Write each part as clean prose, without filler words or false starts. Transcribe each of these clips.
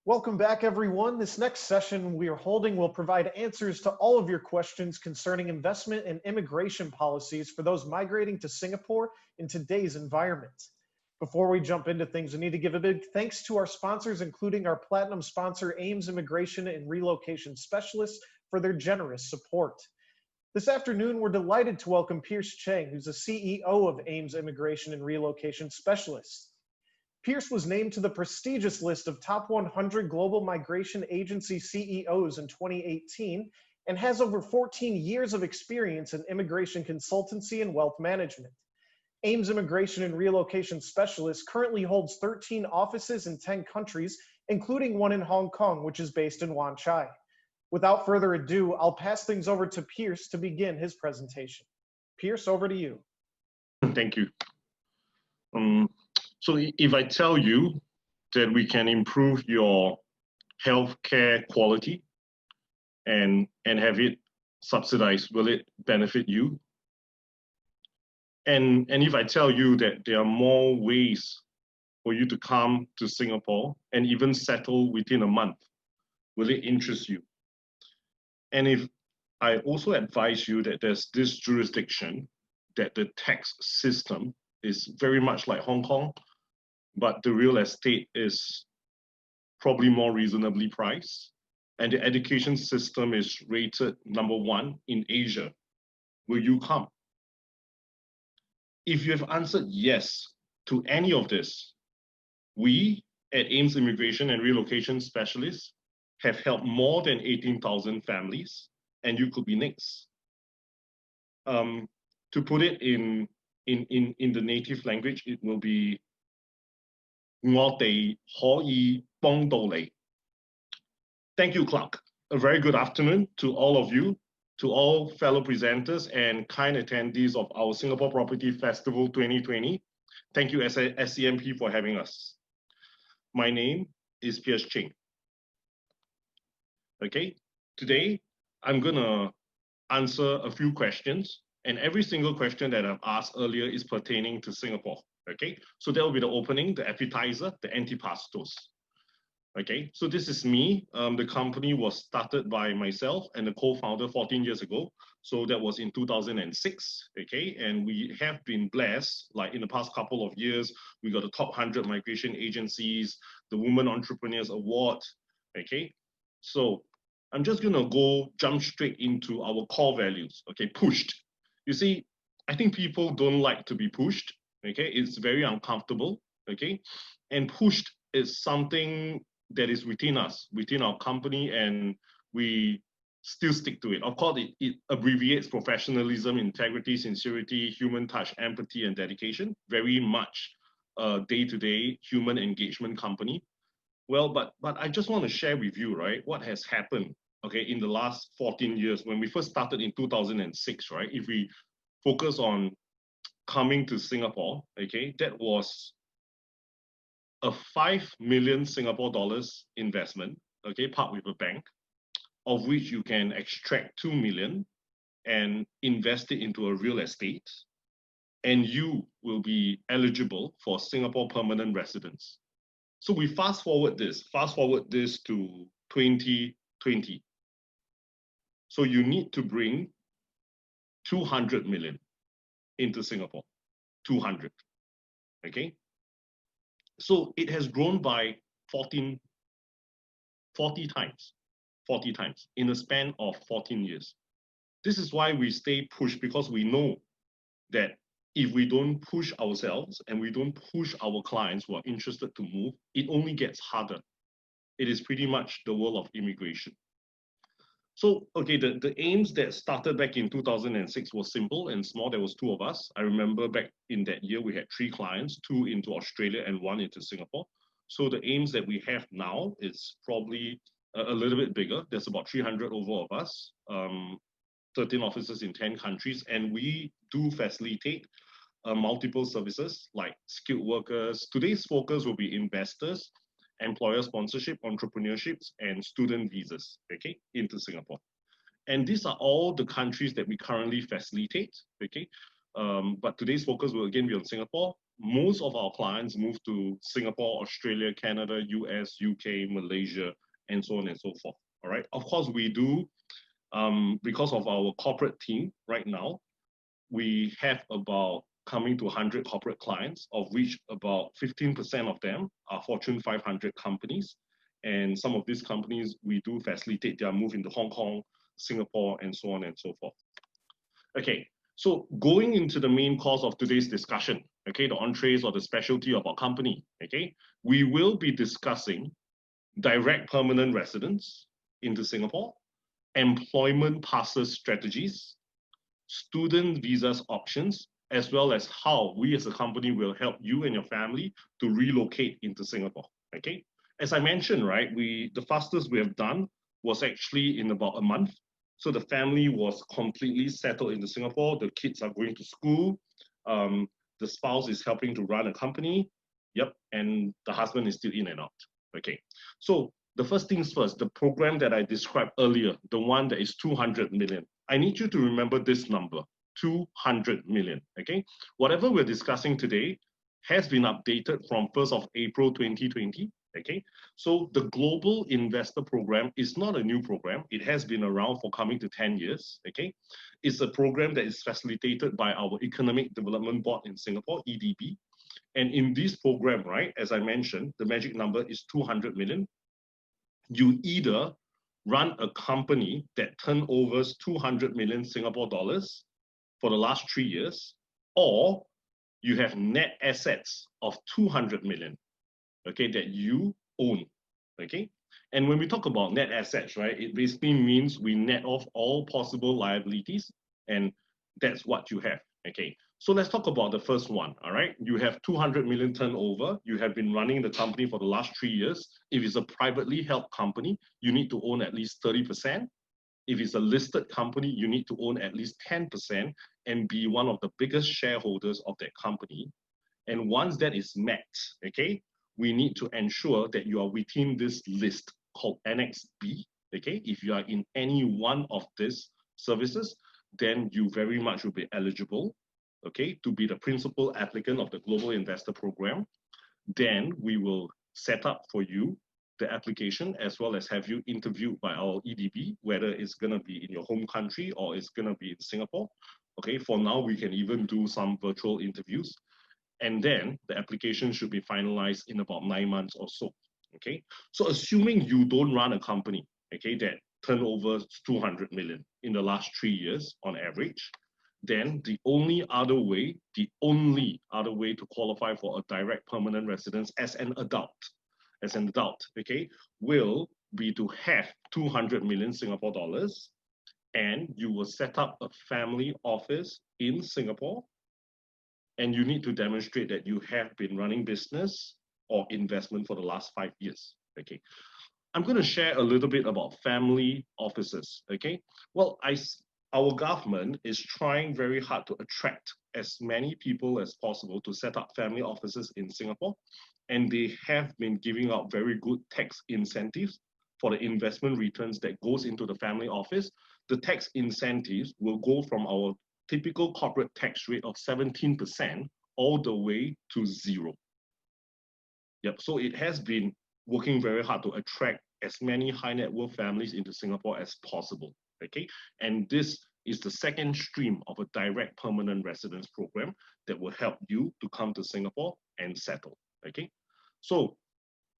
Welcome back, everyone. This next session we are holding will provide answers to all of your questions concerning investment and immigration policies for those migrating to Singapore in today's environment. Before we jump into things, we need to give a big thanks to our sponsors, including our platinum sponsor, Ames Immigration and Relocation Specialists, for their generous support. This afternoon, we're delighted to welcome Pierce Chang, who's the CEO of Ames Immigration and Relocation Specialists. Pierce was named to the prestigious list of top 100 global migration agency CEOs in 2018 and has over 14 years of experience in immigration consultancy and wealth management. Ames Immigration and Relocation Specialists currently holds 13 offices in 10 countries, including one in Hong Kong, which is based in Wan Chai. Without further ado, I'll pass things over to Pierce to begin his presentation. Pierce, over to you. Thank you. So if I tell you that we can improve your healthcare quality and have it subsidized, will it benefit you? And if I tell you that there are more ways for you to come to Singapore and even settle within a month, will it interest you? And if I also advise you that there's this jurisdiction, that the tax system is very much like Hong Kong, but the real estate is probably more reasonably priced, and the education system is rated #1 in Asia, will you come? If you have answered yes to any of this, we at Ames Immigration and Relocation Specialists have helped more than 18,000 families, and you could be next. To put it in the native language, it will be 我哋可以幫到你. Thank you, Clark. A very good afternoon to all of you, to all fellow presenters and kind attendees of our Singapore Property Festival 2020. Thank you, SCMP, for having us. My name is Pierce Chang. Okay, today I'm gonna answer a few questions, and every single question that I've asked earlier is pertaining to Singapore. Okay, so that will be the opening, the appetizer, the antipastos. Okay, so this is me. The company was started by myself and the co-founder 14 years ago. So that was in 2006. Okay, and we have been blessed, like in the past couple of years, we got the top 100 migration agencies, the Women Entrepreneurs Award. Okay, so I'm just gonna jump straight into our core values. Okay, pushed. You see, I think people don't like to be pushed. Okay, it's very uncomfortable. Okay, and pushed is something that is within us, within our company, and we still stick to it. Of course, it abbreviates professionalism, integrity, sincerity, human touch, empathy, and dedication. Very much a day-to-day human engagement company. Well, but I just want to share with you, right, what has happened, okay, in the last 14 years. When we first started in 2006, right, if we focus on coming to Singapore, okay, that was a 5 million Singapore dollars investment, okay, part with a bank, of which you can extract 2 million and invest it into a real estate, and you will be eligible for Singapore permanent residence. So we fast forward this to 2020. So you need to bring 200 million into Singapore, 200, okay? So it has grown by 40 times in a span of 14 years. This is why we stay pushed, because we know that if we don't push ourselves and we don't push our clients who are interested to move, it only gets harder. It is pretty much the world of immigration. So, okay, the aims that started back in 2006 was simple and small. There was 2 of us. I remember back in that year, we had 3 clients, 2 into Australia and 1 into Singapore. So the aims that we have now is probably a little bit bigger. There's about 300 over of us, 13 offices in 10 countries, and we do facilitate multiple services like skilled workers. Today's focus will be investors, employer sponsorship, entrepreneurships, and student visas, okay, into Singapore. And these are all the countries that we currently facilitate, okay? But today's focus will again be on Singapore. most of our clients move to Singapore, Australia, Canada, US, UK, Malaysia, and so on and so forth. All right. Of course, we do, because of our corporate team right now, we have about coming to 100 corporate clients, of which about 15% of them are Fortune 500 companies. And some of these companies, we do facilitate their move into Hong Kong, Singapore, and so on and so forth. Okay, so going into the main course of today's discussion, okay, the entrees or the specialty of our company, okay, we will be discussing direct permanent residence into Singapore, employment passes strategies, student visas options, as well as how we as a company will help you and your family to relocate into Singapore, okay? As I mentioned, right, the fastest we have done was actually in about a month. So the family was completely settled into Singapore. The kids are going to school. The spouse is helping to run a company. Yep, and the husband is still in and out, okay? So the first things first, the program that I described earlier, the one that is 200 million, I need you to remember this number, 200 million, okay? Whatever we're discussing today has been updated from 1st of April 2020, okay? So the Global Investor Program is not a new program. It has been around for coming to 10 years, okay? It's a program that is facilitated by our Economic Development Board in Singapore, EDB. And in this program, right, as I mentioned, the magic number is 200 million. You either run a company that turnovers 200 million Singapore dollars for the last 3 years, or you have net assets of 200 million, okay, that you own, okay? And when we talk about net assets, right, it basically means we net off all possible liabilities, and that's what you have, okay? So let's talk about the first one, all right? You have 200 million turnover. You have been running the company for the last 3 years. If it's a privately held company, you need to own at least 30%. If it's a listed company, you need to own at least 10% and be one of the biggest shareholders of that company. And once that is met, okay, we need to ensure that you are within this list called Annex B, okay? If you are in any one of these services, then you very much will be eligible, okay, to be the principal applicant of the Global Investor Program. Then we will set up for you the application as well as have you interviewed by our EDB, whether it's going to be in your home country or it's going to be in Singapore. Okay, for now, we can even do some virtual interviews. And then the application should be finalized in about 9 months or so. Okay, so assuming you don't run a company, okay, that turnovers 200 million in the last 3 years on average, then the only other way to qualify for a direct permanent residence as an adult, okay, will be to have 200 million Singapore dollars, and you will set up a family office in Singapore, and you need to demonstrate that you have been running business or investment for the last 5 years, okay? I'm going to share a little bit about family offices, okay? Well, our government is trying very hard to attract as many people as possible to set up family offices in Singapore, and they have been giving out very good tax incentives for the investment returns that goes into the family office. The tax incentives will go from our typical corporate tax rate of 17% all the way to 0. Yep, so it has been working very hard to attract as many high net worth families into Singapore as possible, okay? And this is the second stream of a direct permanent residence program that will help you to come to Singapore and settle, okay? So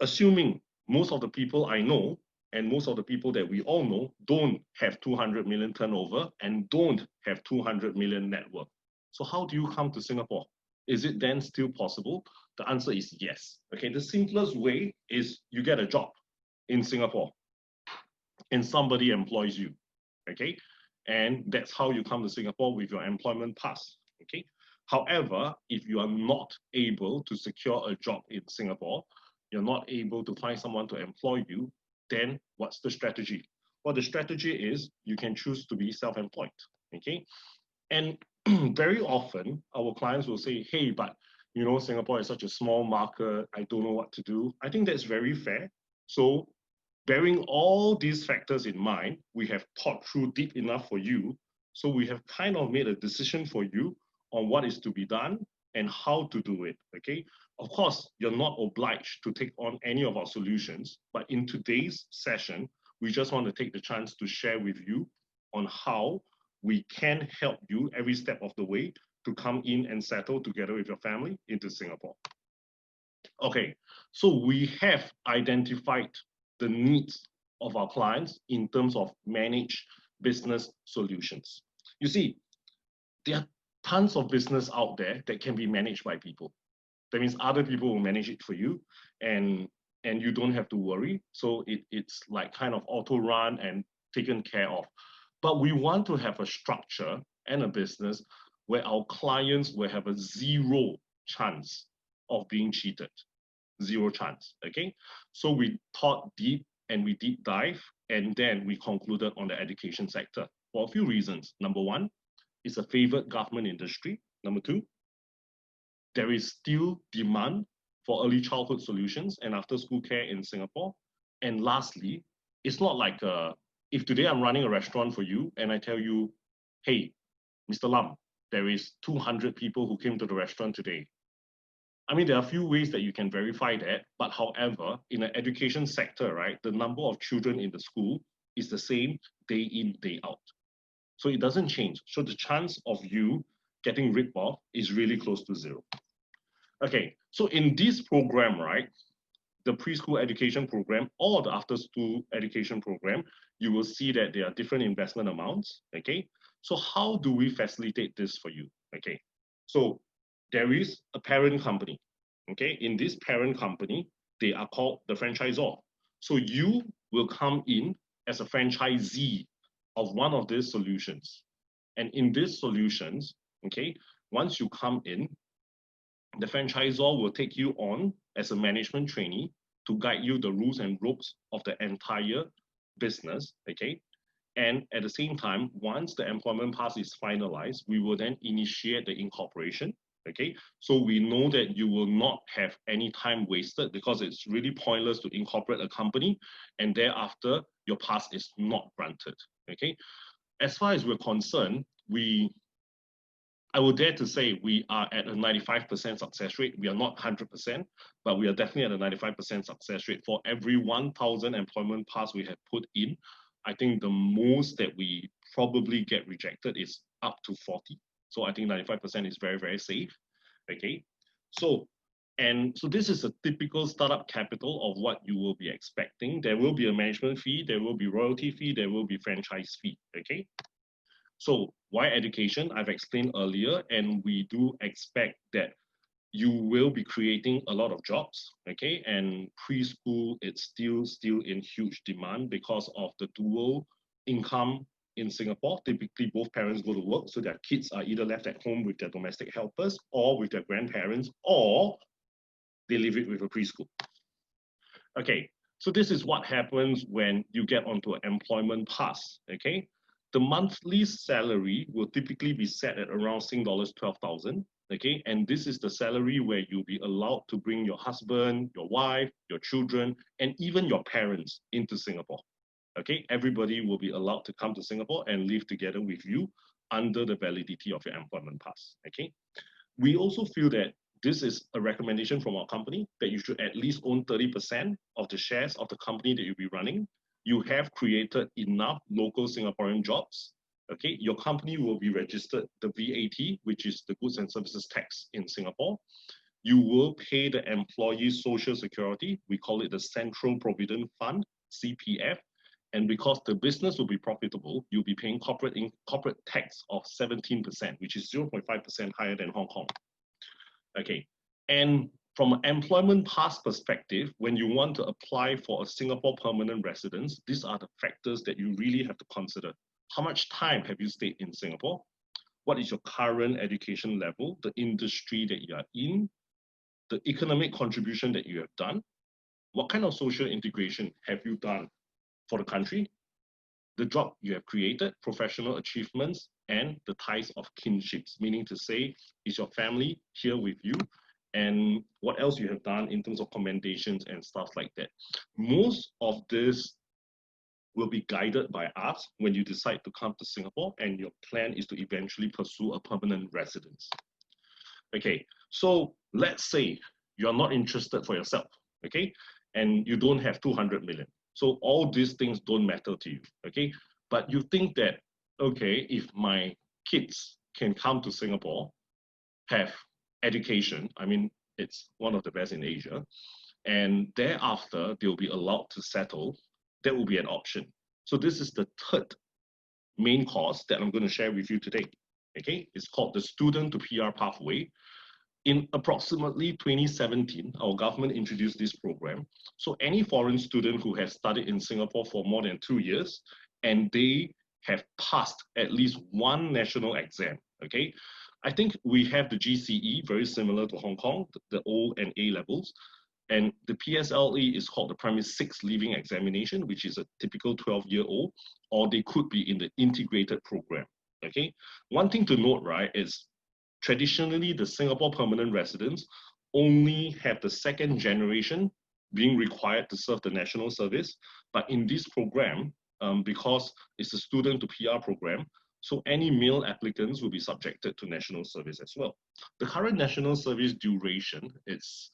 assuming most of the people I know and most of the people that we all know don't have 200 million turnover and don't have 200 million net worth. So how do you come to Singapore? Is it then still possible? The answer is yes. Okay, the simplest way is you get a job in Singapore and somebody employs you, okay? And that's how you come to Singapore with your employment pass, okay? However, if you are not able to secure a job in Singapore, you're not able to find someone to employ you, then what's the strategy? Well, the strategy is you can choose to be self-employed, okay? And very often our clients will say, hey, but you know, Singapore is such a small market, I don't know what to do. I think that's very fair. So bearing all these factors in mind, we have thought through deep enough for you. So we have kind of made a decision for you on what is to be done and how to do it, okay? Of course, you're not obliged to take on any of our solutions, but in today's session, we just want to take the chance to share with you on how we can help you every step of the way to come in and settle together with your family into Singapore. Okay, so we have identified the needs of our clients in terms of managed business solutions. You see, there are tons of business out there that can be managed by people. That means other people will manage it for you, and you don't have to worry. So it's like kind of auto run and taken care of. But we want to have a structure and a business where our clients will have a zero chance of being cheated. Zero chance, okay? So we thought deep and we deep dive, and then we concluded on the education sector for a few reasons. Number one, it's a favored government industry. Number two, there is still demand for early childhood solutions and after school care in Singapore. And lastly, it's not like if today I'm running a restaurant for you and I tell you, hey, Mr. Lam, there is 200 people who came to the restaurant today. I mean, there are a few ways that you can verify that, but however, in an education sector, right, the number of children in the school is the same day in, day out. So it doesn't change. So the chance of you getting ripped off is really close to zero. Okay, so in this program, right, the preschool education program or the after school education program, you will see that there are different investment amounts, okay? So how do we facilitate this for you, okay? So there is a parent company, okay? In this parent company, they are called the franchisor. So you will come in as a franchisee of one of these solutions. And in these solutions, okay, once you come in, the franchisor will take you on as a management trainee to guide you the rules and ropes of the entire business, okay? And at the same time, once the employment pass is finalized, we will then initiate the incorporation, okay? So we know that you will not have any time wasted because it's really pointless to incorporate a company and thereafter your pass is not granted, okay? As far as we're concerned, I would dare to say we are at a 95% success rate. We are not 100%, but we are definitely at a 95% success rate. For every 1,000 employment pass we have put in, I think the most that we probably get rejected is up to 40. So I think 95% is very, very safe, okay? So this is a typical startup capital of what you will be expecting. There will be a management fee, there will be royalty fee, there will be franchise fee, okay? So why education? I've explained earlier, and we do expect that you will be creating a lot of jobs, okay? And preschool, it's still in huge demand because of the dual income in Singapore. Typically, both parents go to work, so their kids are either left at home with their domestic helpers or with their grandparents, or they leave it with a preschool. Okay, so this is what happens when you get onto an employment pass, okay? The monthly salary will typically be set at around Sing dollars 12,000, okay? And this is the salary where you'll be allowed to bring your husband, your wife, your children, and even your parents into Singapore, okay? Everybody will be allowed to come to Singapore and live together with you under the validity of your employment pass, okay? We also feel that this is a recommendation from our company that you should at least own 30% of the shares of the company that you'll be running. You have created enough local Singaporean jobs, okay? Your company will be registered the VAT, which is the goods and services tax in Singapore. You will pay the employee social security. We call it the Central Provident Fund, CPF. And because the business will be profitable, you'll be paying corporate tax of 17%, which is 0.5% higher than Hong Kong. Okay, and from an employment pass perspective, when you want to apply for a Singapore permanent residence, these are the factors that you really have to consider. How much time have you stayed in Singapore? What is your current education level, the industry that you are in, the economic contribution that you have done, what kind of social integration have you done for the country, the job you have created, professional achievements, and the ties of kinships, meaning to say, is your family here with you, and what else you have done in terms of commendations and stuff like that. Most of this will be guided by us when you decide to come to Singapore and your plan is to eventually pursue a permanent residence. Okay, So let's say you're not interested for yourself, okay? And you don't have 200 million. So all these things don't matter to you, okay? But you think that, okay, if my kids can come to Singapore, have education, I mean, it's one of the best in Asia, and thereafter they'll be allowed to settle, that will be an option. So this is the third main course that I'm going to share with you today. Okay, it's called the Student to PR Pathway. In approximately 2017, our government introduced this program. So any foreign student who has studied in Singapore for more than 2 years and they have passed at least one national exam, okay? I think we have the GCE, very similar to Hong Kong, the O and A levels. And the PSLE is called the Primary 6 Leaving Examination, which is a typical 12-year-old, or they could be in the integrated program, okay? One thing to note, right, is traditionally the Singapore permanent residents only have the second generation being required to serve the national service. But in this program, because it's a student to PR program, so any male applicants will be subjected to national service as well. The current national service duration is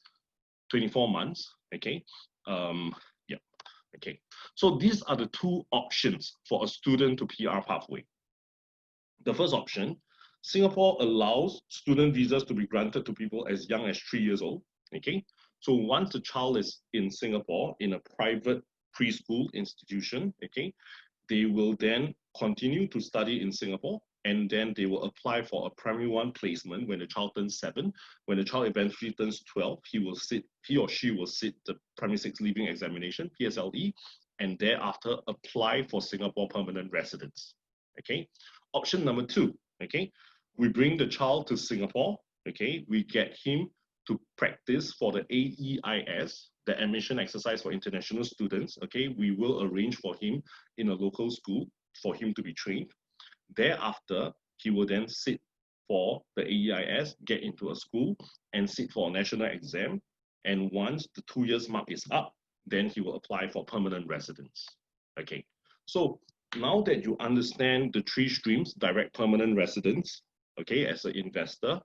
24 months, okay? Yeah, okay. So these are the two options for a student to PR pathway. The first option, Singapore allows student visas to be granted to people as young as 3 years old, okay? So once the child is in Singapore in a private preschool institution, okay, they will then continue to study in Singapore, and then they will apply for a primary 1 placement when the child turns 7. When the child eventually turns 12, he or she will sit the primary 6 leaving examination, PSLE, and thereafter apply for Singapore permanent residence, okay? Option number 2, okay, we bring the child to Singapore, okay, we get him to practice for the AEIS, the admission exercise for international students, okay, we will arrange for him in a local school for him to be trained. Thereafter, he will then sit for the AEIS, get into a school and sit for a national exam. And once the 2 years mark is up, then he will apply for permanent residence, okay. So now that you understand the 3 streams, direct permanent residence, okay, as an investor,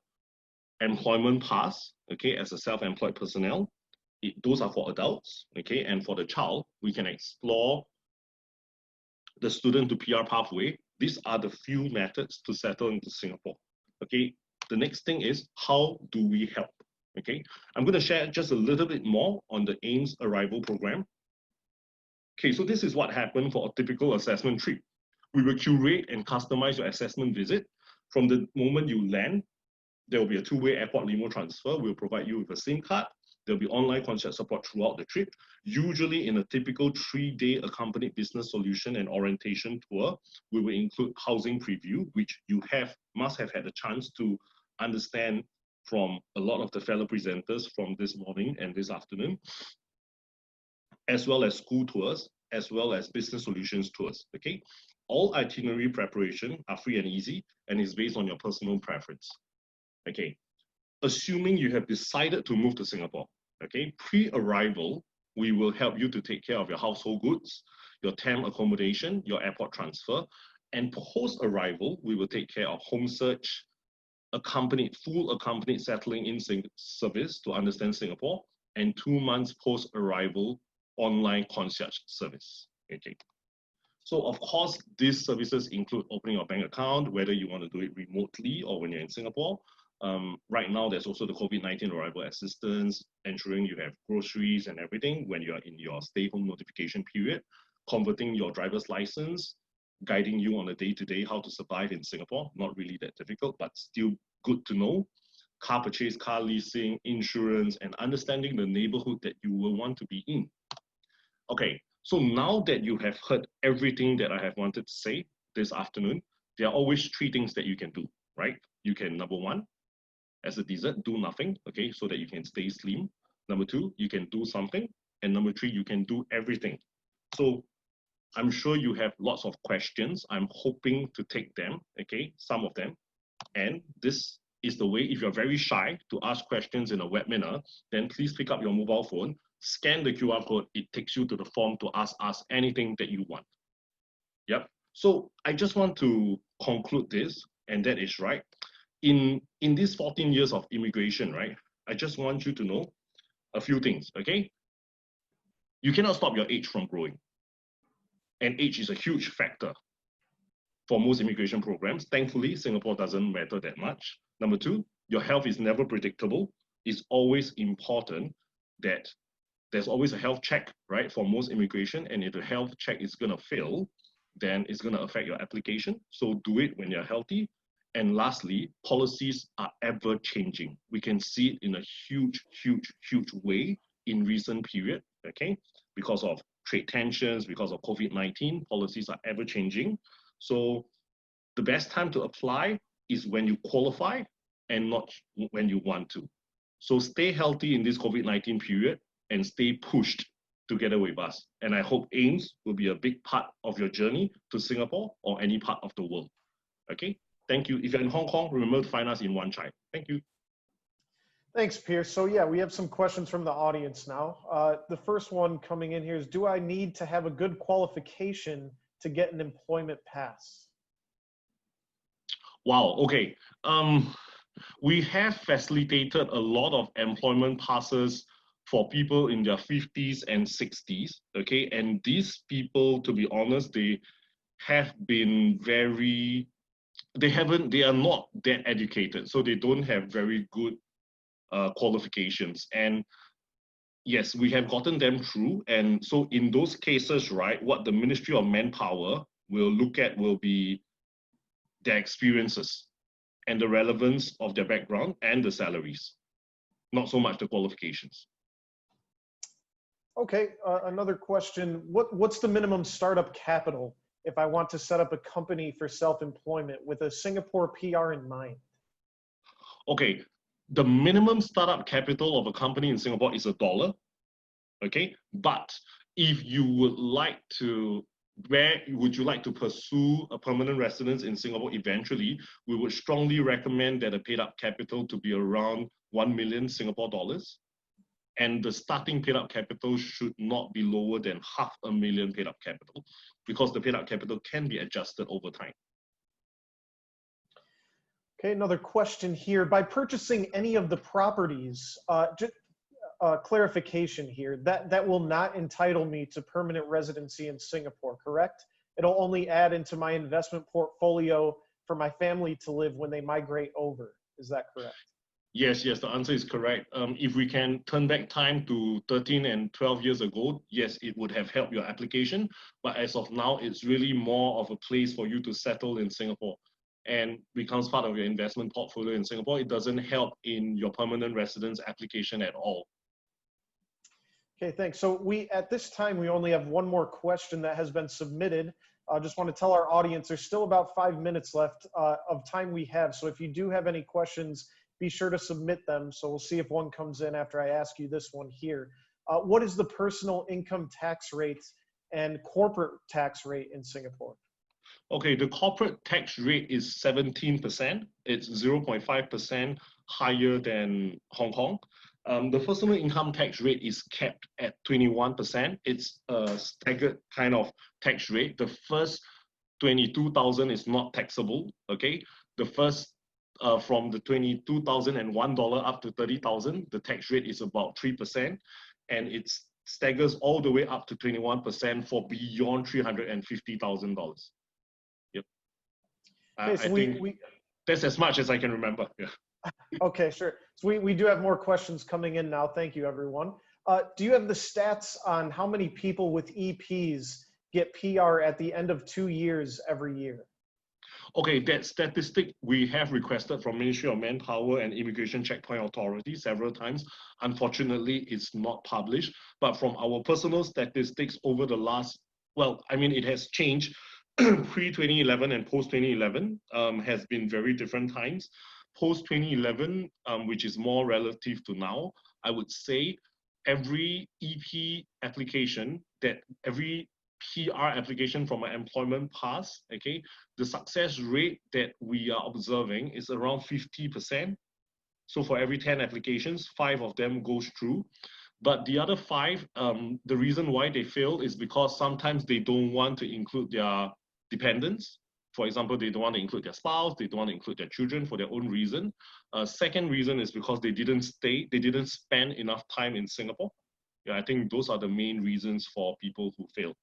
employment pass, okay, as a self-employed personnel, those are for adults, okay, and for the child, we can explore the student to PR pathway. These are the few methods to settle into Singapore, okay. The next thing is, how do we help, okay? I'm going to share just a little bit more on the AIMS arrival program. Okay, so this is what happened for a typical assessment trip. We will curate and customize your assessment visit. From the moment you land, there will be a 2-way airport limo transfer. We'll provide you with a SIM card. There'll be online concierge support throughout the trip. Usually in a typical 3-day accompanied business solution and orientation tour, we will include housing preview, which you must have had a chance to understand from a lot of the fellow presenters from this morning and this afternoon, as well as school tours, as well as business solutions tours, okay? All itinerary preparation are free and easy and is based on your personal preference, okay? Assuming you have decided to move to Singapore, okay, pre-arrival, we will help you to take care of your household goods, your temp accommodation, your airport transfer, and post-arrival, we will take care of home search, full accompanied settling in service to understand Singapore, and 2 months post-arrival online concierge service, okay. So of course, these services include opening your bank account, whether you want to do it remotely or when you're in Singapore. Right now, there's also the COVID-19 arrival assistance, ensuring you have groceries and everything when you're in your stay-home notification period, converting your driver's license, guiding you on a day-to-day how to survive in Singapore. Not really that difficult, but still good to know. Car purchase, car leasing, insurance, and understanding the neighborhood that you will want to be in. Okay, so now that you have heard everything that I have wanted to say this afternoon, there are always 3 things that you can do, right? You can, number 1, as a dessert, do nothing, okay, so that you can stay slim. Number 2, you can do something. And number 3, you can do everything. So I'm sure you have lots of questions. I'm hoping to take them, okay, some of them. And this is the way, if you're very shy to ask questions in a webinar, then please pick up your mobile phone, scan the QR code, it takes you to the form to ask us anything that you want. Yep. So I just want to conclude this, and that is right. in these 14 years of immigration, right, I just want you to know a few things, okay? You cannot stop your age from growing. And age is a huge factor for most immigration programs. Thankfully, Singapore doesn't matter that much. Number two, your health is never predictable. It's always important that there's always a health check, right, for most immigration. And if the health check is going to fail, then it's going to affect your application. So do it when you're healthy. And lastly, policies are ever changing. We can see it in a huge, huge, huge way in recent period, okay? Because of trade tensions, because of COVID-19, policies are ever changing. So the best time to apply is when you qualify and not when you want to. So stay healthy in this COVID-19 period and stay pushed together with us. And I hope AIMS will be a big part of your journey to Singapore or any part of the world. Okay, thank you. If you're in Hong Kong, remember to find us in Wan Chai. Thank you. Thanks, Pierce. So yeah, we have some questions from the audience now. The first one coming in here is, do I need to have a good qualification to get an employment pass? Wow, okay. We have facilitated a lot of employment passes for people in their 50s and 60s, okay? And these people, to be honest, they have been they are not that educated, so they don't have very good qualifications. And yes, we have gotten them through. And so in those cases, right, what the Ministry of Manpower will look at will be their experiences and the relevance of their background and the salaries, not so much the qualifications. Okay, another question. What's the minimum startup capital if I want to set up a company for self-employment with a Singapore PR in mind? Okay, the minimum startup capital of a company in Singapore is $1, okay? But if you would like to, where would you like to pursue a permanent residence in Singapore eventually, we would strongly recommend that a paid up capital to be around 1 million Singapore dollars. And the starting paid up capital should not be lower than $500,000 paid up capital, because the paid up capital can be adjusted over time. Okay, another question here. By purchasing any of the properties, clarification here, that will not entitle me to permanent residency in Singapore, correct? It'll only add into my investment portfolio for my family to live when they migrate over. Is that correct? Yes, the answer is correct. If we can turn back time to 13 and 12 years ago, yes, it would have helped your application. But as of now, it's really more of a place for you to settle in Singapore and becomes part of your investment portfolio in Singapore. It doesn't help in your permanent residence application at all. Okay, thanks. So at this time, we only have one more question that has been submitted. I just want to tell our audience there's still about 5 minutes left of time we have. So if you do have any questions, be sure to submit them. So we'll see if one comes in after I ask you this one here. What is the personal income tax rate and corporate tax rate in Singapore? Okay, the corporate tax rate is 17%. It's 0.5% higher than Hong Kong. The personal income tax rate is capped at 21%. It's a staggered kind of tax rate. The first 22,000 is not taxable, okay? The first, from the $22,001 up to 30,000, the tax rate is about 3%, and it staggers all the way up to 21% for beyond $350,000. Yep. Okay, so I think that's as much as I can remember. Yeah. Okay, sure. So we do have more questions coming in now. Thank you, everyone. Do you have the stats on how many people with EPs get PR at the end of 2 years every year? Okay, that statistic we have requested from Ministry of Manpower and Immigration Checkpoint Authority several times. Unfortunately, it's not published, but from our personal statistics over the last, well, I mean, it has changed pre-2011 and post-2011 has been very different times. Post-2011, which is more relative to now, I would say every EP application, every PR application from an employment pass, okay, the success rate that we are observing is around 50%. So for every 10 applications, 5 of them goes through. But the other 5, the reason why they fail is because sometimes they don't want to include their dependents. For example, they don't want to include their spouse, they don't want to include their children for their own reason. Second reason is because they didn't spend enough time in Singapore. Yeah, I think those are the main reasons for people who fail.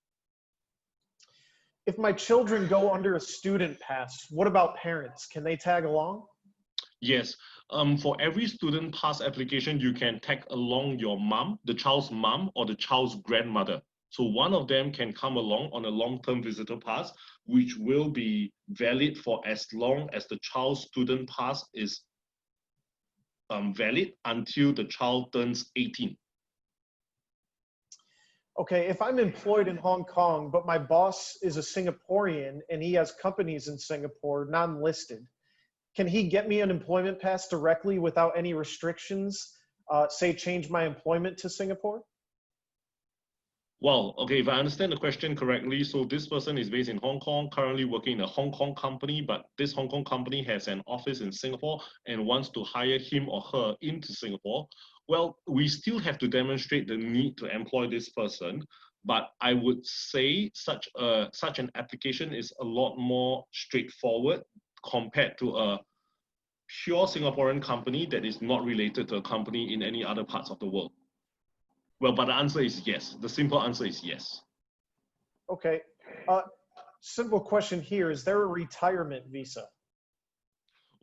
If my children go under a student pass, what about parents? Can they tag along? Yes, for every student pass application, you can tag along your mom, the child's mom, or the child's grandmother. So one of them can come along on a long-term visitor pass, which will be valid for as long as the child's student pass is valid until the child turns 18. Okay, if I'm employed in Hong Kong, but my boss is a Singaporean and he has companies in Singapore, non-listed, can he get me an employment pass directly without any restrictions, say change my employment to Singapore? Well, okay, if I understand the question correctly, so this person is based in Hong Kong, currently working in a Hong Kong company, but this Hong Kong company has an office in Singapore and wants to hire him or her into Singapore. Well, we still have to demonstrate the need to employ this person, but I would say such an application is a lot more straightforward compared to a pure Singaporean company that is not related to a company in any other parts of the world. Well, but the answer is yes. The simple answer is yes. Okay. Simple question here. Is there a retirement visa?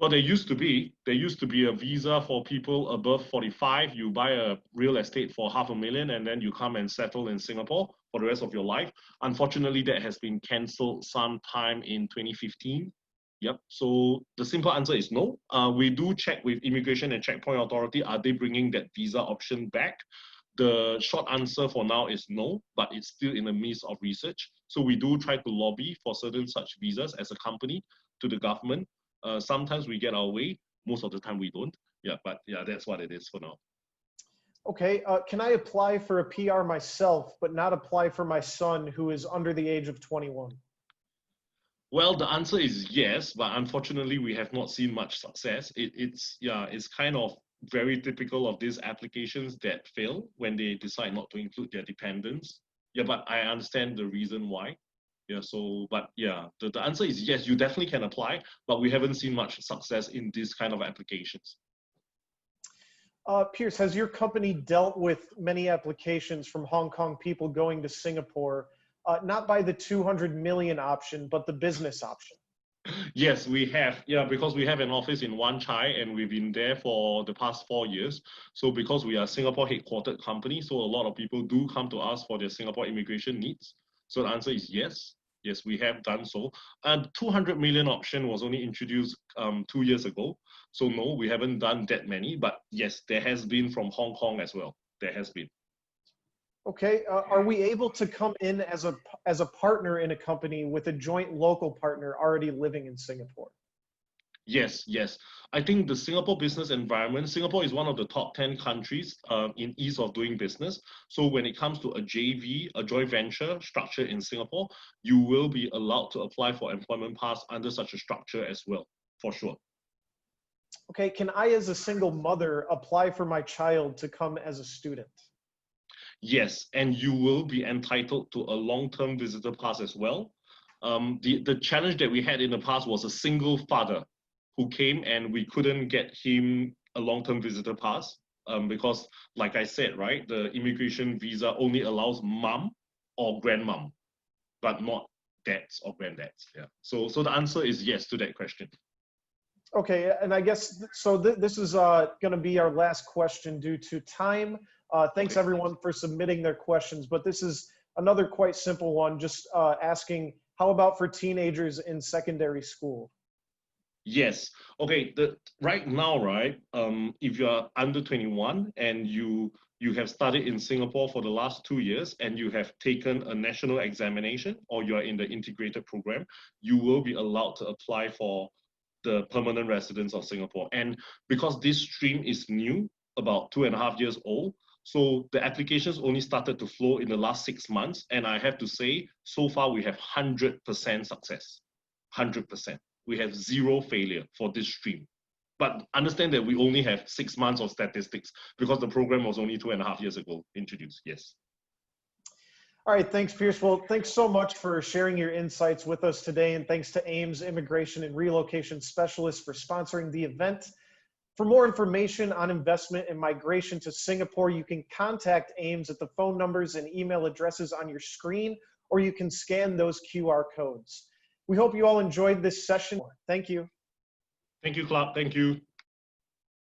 Well, there used to be a visa for people above 45. You buy a real estate for $500,000 and then you come and settle in Singapore for the rest of your life. Unfortunately, that has been cancelled sometime in 2015. Yep. So the simple answer is no. We do check with Immigration and Checkpoint Authority. Are they bringing that visa option back? The short answer for now is no, but it's still in the midst of research. So we do try to lobby for certain such visas as a company to the government. Sometimes we get our way, most of the time we don't. Yeah, but yeah, that's what it is for now. Okay, can I apply for a PR myself, but not apply for my son who is under the age of 21? Well, the answer is yes, but unfortunately we have not seen much success. It's kind of very typical of these applications that fail when they decide not to include their dependents. Yeah, but I understand the reason why. Yeah, so, but yeah, the answer is yes, you definitely can apply, but we haven't seen much success in this kind of applications. Pierce, has your company dealt with many applications from Hong Kong people going to Singapore, not by the 200 million option, but the business option? Yes, we have. Yeah, because we have an office in Wan Chai and we've been there for the past 4 years. So because we are a Singapore headquartered company, so a lot of people do come to us for their Singapore immigration needs. So the answer is yes. Yes, we have done so. And 200 million option was only introduced 2 years ago. So no, we haven't done that many, but yes, there has been from Hong Kong as well. There has been. Okay, are we able to come in as a partner in a company with a joint local partner already living in Singapore? Yes, yes. I think the Singapore business environment, Singapore is one of the top 10 countries in ease of doing business. So when it comes to a JV, a joint venture structure in Singapore, you will be allowed to apply for employment pass under such a structure as well, for sure. Okay, can I as a single mother apply for my child to come as a student? Yes, and you will be entitled to a long-term visitor pass as well. The challenge that we had in the past was a single father who came and we couldn't get him a long-term visitor pass because, like I said, right, the immigration visa only allows mom or grandmom, but not dads or granddads. Yeah. So the answer is yes to that question. Okay, and I guess, so this is going to be our last question due to time. Thanks everyone for submitting their questions, but this is another quite simple one, just asking, how about for teenagers in secondary school? Yes. Okay. Right now, right, if you are under 21 and you have studied in Singapore for the last 2 years and you have taken a national examination or you are in the integrated program, you will be allowed to apply for the permanent residence of Singapore. And because this stream is new, about 2.5 years old, so the applications only started to flow in the last 6 months. And I have to say, so far we have 100% success, 100%. We have 0 failure for this stream. But understand that we only have 6 months of statistics because the program was only 2.5 years ago introduced. Yes. All right, thanks, Pierce. Well, thanks so much for sharing your insights with us today, and thanks to AIM's Immigration and Relocation Specialist for sponsoring the event. For more information on investment and migration to Singapore, you can contact AIMS at the phone numbers and email addresses on your screen, or you can scan those QR codes. We hope you all enjoyed this session. Thank you. Thank you, Clark. Thank you.